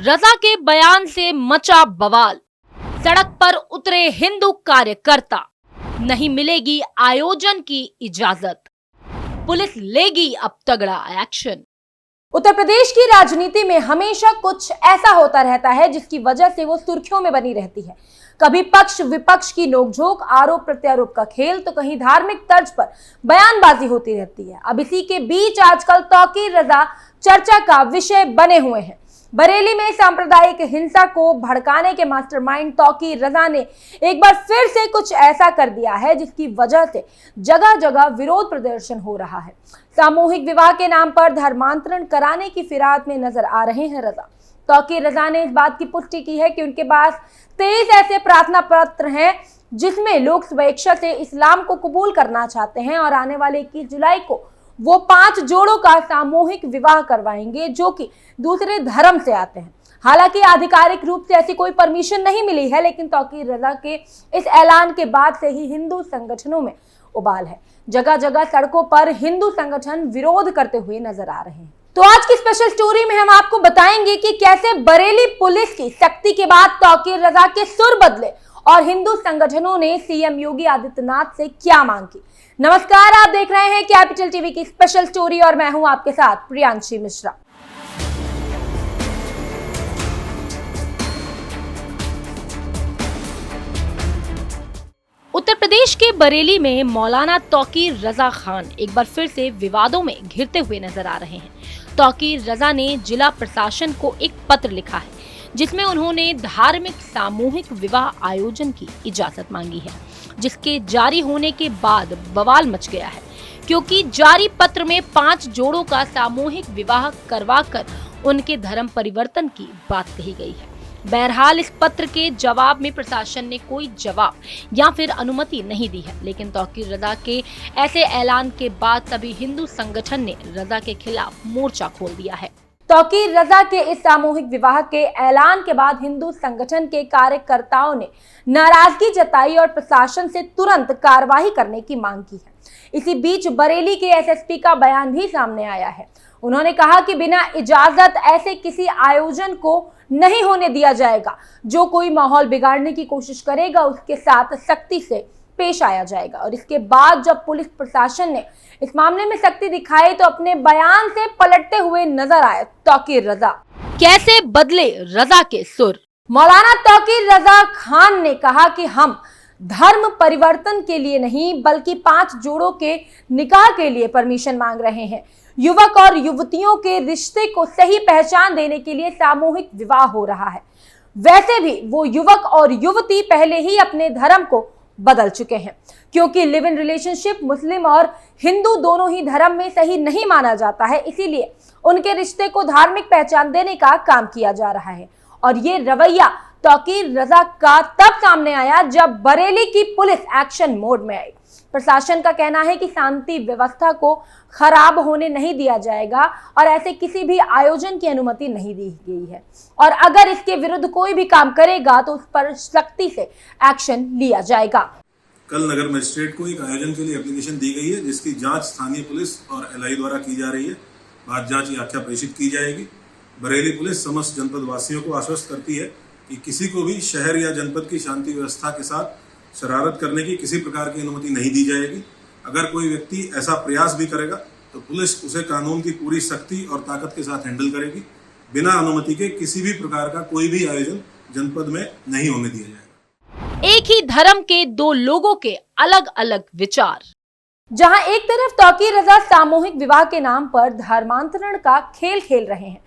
रजा के बयान से मचा बवाल। सड़क पर उतरे हिंदू कार्यकर्ता। नहीं मिलेगी आयोजन की इजाजत। पुलिस लेगी अब तगड़ा एक्शन। उत्तर प्रदेश की राजनीति में हमेशा कुछ ऐसा होता रहता है जिसकी वजह से वो सुर्खियों में बनी रहती है। कभी पक्ष विपक्ष की नोकझोंक, आरोप प्रत्यारोप का खेल, तो कहीं धार्मिक तर्ज पर बयानबाजी होती रहती है। अब इसी के बीच आजकल तौकीर रजा चर्चा का विषय बने हुए हैं। बरेली में सांप्रदायिक हिंसा को भड़काने के मास्टरमाइंड तौकीर रजा ने एक बार फिर से कुछ ऐसा कर दिया है जिसकी वजह से जगह जगह विरोध प्रदर्शन हो रहा है। सामूहिक विवाह के नाम पर धर्मांतरण कराने की फिराद में नजर आ रहे हैं रजा। तौकीर रजा ने इस बात की पुष्टि की है कि उनके पास 23 ऐसे प्रार्थना पत्र हैं जिसमें लोग स्वेच्छा से इस्लाम को कबूल करना चाहते हैं और आने वाले 21 जुलाई को वो 5 जोड़ों का सामूहिक विवाह करवाएंगे जो कि दूसरे धर्म से आते हैं। हालांकि आधिकारिक रूप से ऐसी कोई परमिशन नहीं मिली है, लेकिन तौकीर रजा के इस ऐलान के बाद से ही हिंदू संगठनों में उबाल है। जगह जगह सड़कों पर हिंदू संगठन विरोध करते हुए नजर आ रहे हैं। तो आज की स्पेशल स्टोरी में हम आपको बताएंगे कि कैसे बरेली पुलिस की सख्ती के बाद तौकीर रजा के सुर बदले और हिंदू संगठनों ने सीएम योगी आदित्यनाथ से क्या मांग की। नमस्कार, आप देख रहे हैं कैपिटल टीवी की स्पेशल स्टोरी और मैं हूं आपके साथ प्रियांशी मिश्रा। उत्तर प्रदेश के बरेली में मौलाना तौकीर रजा खान एक बार फिर से विवादों में घिरते हुए नजर आ रहे हैं। तौकीर रजा ने जिला प्रशासन को एक पत्र लिखा है जिसमें उन्होंने धार्मिक सामूहिक विवाह आयोजन की इजाजत मांगी है, जिसके जारी होने के बाद बवाल मच गया है क्योंकि जारी पत्र में 5 जोड़ों का सामूहिक विवाह करवाकर उनके धर्म परिवर्तन की बात कही गई है। बहरहाल इस पत्र के जवाब में प्रशासन ने कोई जवाब या फिर अनुमति नहीं दी है, लेकिन तौकीर रजा के ऐसे ऐलान के बाद सभी हिंदू संगठन ने रजा के खिलाफ मोर्चा खोल दिया है। तौकीर रजा के इस सामूहिक विवाह के ऐलान के बाद हिंदू संगठन के कार्यकर्ताओं ने नाराजगी जताई और प्रशासन से तुरंत कार्रवाई करने की मांग की है। इसी बीच बरेली के एसएसपी का बयान भी सामने आया है। उन्होंने कहा कि बिना इजाजत ऐसे किसी आयोजन को नहीं होने दिया जाएगा। जो कोई माहौल बिगाड़ने की कोशिश करेगा उसके साथ सख्ती से पेश आया जाएगा। और इसके बाद जब पुलिस प्रशासन ने इस मामले में सख्ती दिखाई तो अपने बयान से पलटते हुए नजर आए तौकीर रजा। कैसे बदले रजा के सुर। मौलाना तौकीर रजा खान ने कहा कि हम धर्म परिवर्तन के लिए नहीं बल्कि 5 जोड़ों के निकाह के लिए परमिशन मांग रहे हैं। युवक और युवतियों के रिश्ते को सही पहचान देने के लिए सामूहिक विवाह हो रहा है। वैसे भी वो युवक और युवती पहले ही अपने धर्म को बदल चुके हैं क्योंकि लिव इन रिलेशनशिप मुस्लिम और हिंदू दोनों ही धर्म में सही नहीं माना जाता है। इसीलिए उनके रिश्ते को धार्मिक पहचान देने का काम किया जा रहा है। और ये रवैया तौकीर रजा का तब सामने आया जब बरेली की पुलिस एक्शन मोड में आई। प्रशासन का कहना है कि शांति व्यवस्था को खराब होने नहीं दिया जाएगा और ऐसे किसी भी आयोजन की अनुमति नहीं दी गई है और अगर इसके विरुद्ध कोई भी काम करेगा तो उस पर सख्ती से एक्शन लिया जाएगा। कल नगर मजिस्ट्रेट को एक आयोजन के लिए एप्लीकेशन दी गई है जिसकी जांच स्थानीय पुलिस और एलआई द्वारा की जा रही है। बाद जांच की आख्या प्रेषित की जाएगी। बरेली पुलिस समस्त जनपद वासियों को आश्वस्त करती है कि किसी को भी शहर या जनपद की शांति व्यवस्था के साथ शरारत करने की किसी प्रकार की अनुमति नहीं दी जाएगी। अगर कोई व्यक्ति ऐसा प्रयास भी करेगा तो पुलिस उसे कानून की पूरी सख्ती और ताकत के साथ हैंडल करेगी। बिना अनुमति के किसी भी प्रकार का कोई भी आयोजन जनपद में नहीं होने दिया जाएगा। एक ही धर्म के 2 लोगों के अलग अलग विचार। जहां एक तरफ तौकीर रजा सामूहिक विवाह के नाम पर धर्मांतरण का खेल खेल रहे हैं,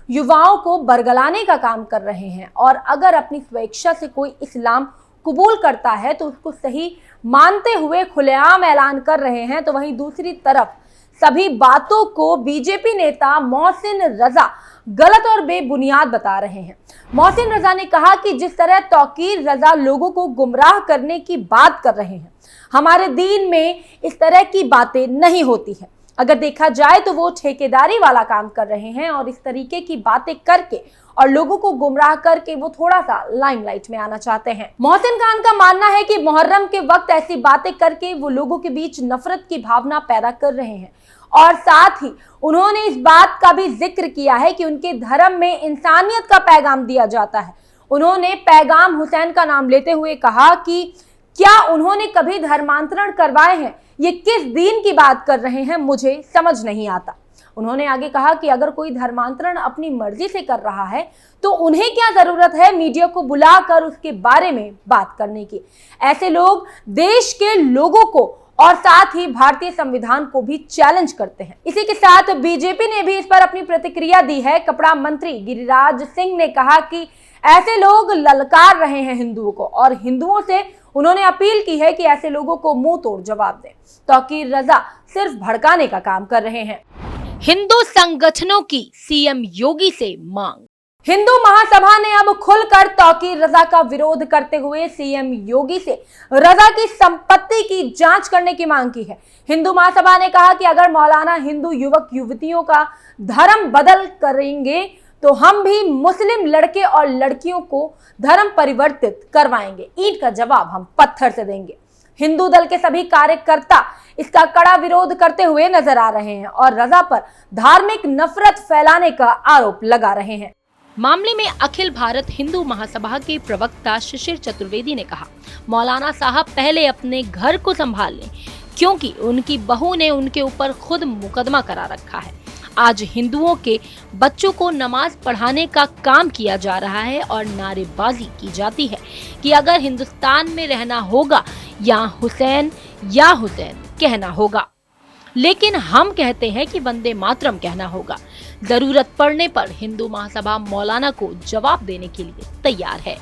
युवाओं को बरगलाने का काम कर रहे हैं और अगर अपनी स्वेच्छा से कोई इस्लाम कबूल करता है तो उसको सही मानते हुए खुलेआम ऐलान कर रहे हैं, तो वहीं दूसरी तरफ सभी बातों को बीजेपी नेता मोहसिन रजा गलत और बेबुनियाद बता रहे हैं। मोहसिन रजा ने कहा कि जिस तरह तौकीर रजा लोगों को गुमराह करने की बात कर रहे हैं, हमारे दीन में इस तरह की बातें नहीं होती हैं। अगर देखा जाए तो वो ठेकेदारी वाला काम कर रहे हैं और इस तरीके की बातें करके और लोगों को गुमराह करके वो थोड़ा सा लाइमलाइट में आना चाहते हैं। मोहसिन खान का मानना है कि मुहर्रम के वक्त ऐसी बातें करके वो लोगों के बीच नफरत की भावना पैदा कर रहे हैं और साथ ही उन्होंने इस बात का भी जिक्र किया है कि उनके धर्म में इंसानियत का पैगाम दिया जाता है। उन्होंने पैगाम हुसैन का नाम लेते हुए कहा कि क्या उन्होंने कभी धर्मांतरण करवाए हैं, ये किस दीन की बात कर रहे हैं, मुझे समझ नहीं आता। उन्होंने आगे कहा कि अगर कोई धर्मांतरण अपनी मर्जी से कर रहा है तो उन्हें क्या जरूरत है मीडिया को बुलाकर उसके बारे में बात करने की। ऐसे लोग देश के लोगों को और साथ ही भारतीय संविधान को भी चैलेंज करते हैं। इसी के साथ बीजेपी ने भी इस पर अपनी प्रतिक्रिया दी है। कपड़ा मंत्री गिरिराज सिंह ने कहा कि ऐसे लोग ललकार रहे हैं हिंदुओं को और हिंदुओं से उन्होंने अपील की है कि ऐसे लोगों को मुंह तोड़ जवाब दें। तौकीर रजा सिर्फ भड़काने का काम कर रहे हैं। हिंदू संगठनों की सीएम योगी से मांग। हिंदू महासभा ने अब खुलकर तौकीर रजा का विरोध करते हुए सीएम योगी से रजा की संपत्ति की जांच करने की मांग की है। हिंदू महासभा ने कहा कि अगर मौलाना हिंदू युवक युवतियों का धर्म बदल करेंगे तो हम भी मुस्लिम लड़के और लड़कियों को धर्म परिवर्तित करवाएंगे। ईंट का जवाब हम पत्थर से देंगे। हिंदू दल के सभी कार्यकर्ता इसका कड़ा विरोध करते हुए नजर आ रहे हैं और रजा पर धार्मिक नफरत फैलाने का आरोप लगा रहे हैं। मामले में अखिल भारत हिंदू महासभा के प्रवक्ता शिशिर चतुर्वेदी ने कहा, मौलाना साहब पहले अपने घर को संभाल लें, क्योंकि उनकी बहू ने उनके ऊपर खुद मुकदमा करा रखा है। आज हिंदुओं के बच्चों को नमाज पढ़ाने का काम किया जा रहा है और नारेबाजी की जाती है कि अगर हिंदुस्तान में रहना होगा या हुसैन कहना होगा, लेकिन हम कहते हैं कि वंदे मातरम कहना होगा। जरूरत पड़ने पर हिंदू महासभा मौलाना को जवाब देने के लिए तैयार है।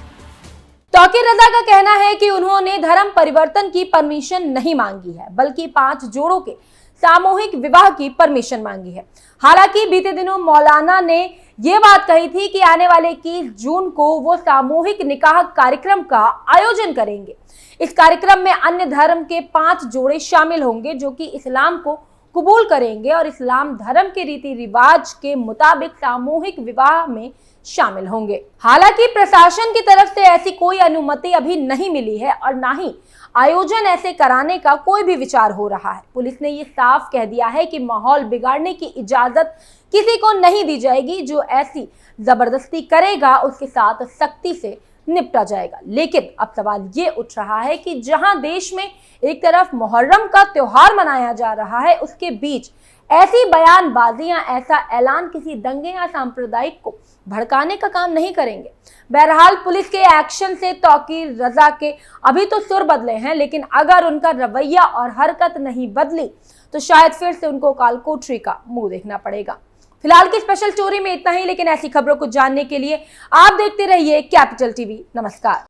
तौकीर रजा का कहना है कि उन्होंने धर्म परिवर्तन की परमिशन नहीं मांगी है, बल्कि 5 जोड़ों के सामूहिक विवाह की परमिशन मांगी है। हालांकि बीते दिनों मौलाना ने ये बात कही थी कि आने वाले 21 जून को वो सामूहिक निकाह कार्यक्रम का आयोजन करेंगे। इस कार्यक्रम में अन्य धर्म के 5 जोड़े शामिल होंगे जो कि इस्लाम को कबूल करेंगे और इस्लाम धर्म के रीति रिवाज के मुताबिक सामूहिक विवाह में शामिल होंगे। हालांकि प्रशासन की तरफ से ऐसी कोई अनुमति अभी नहीं मिली है और ना ही आयोजन ऐसे कराने का कोई भी विचार हो रहा है। पुलिस ने ये साफ कह दिया है कि माहौल बिगाड़ने की इजाजत किसी को नहीं दी जाएगी। जो ऐसी जबरदस्ती करेगा उसके साथ सख्ती से निपटा जाएगा। लेकिन अब सवाल ये उठ रहा है कि जहां देश में एक तरफ मुहर्रम का त्योहार मनाया जा रहा है, उसके बीच ऐसी बयानबाजियां, ऐसा ऐलान किसी दंगे या सांप्रदायिक को भड़काने का काम नहीं करेंगे। बहरहाल पुलिस के एक्शन से तौकीर रजा के अभी तो सुर बदले हैं, लेकिन अगर उनका रवैया और हरकत नहीं बदली तो शायद फिर से उनको कालकोठरी का मुंह देखना पड़ेगा। फिलहाल की स्पेशल स्टोरी में इतना ही, लेकिन ऐसी खबरों को जानने के लिए आप देखते रहिए कैपिटल टीवी। नमस्कार।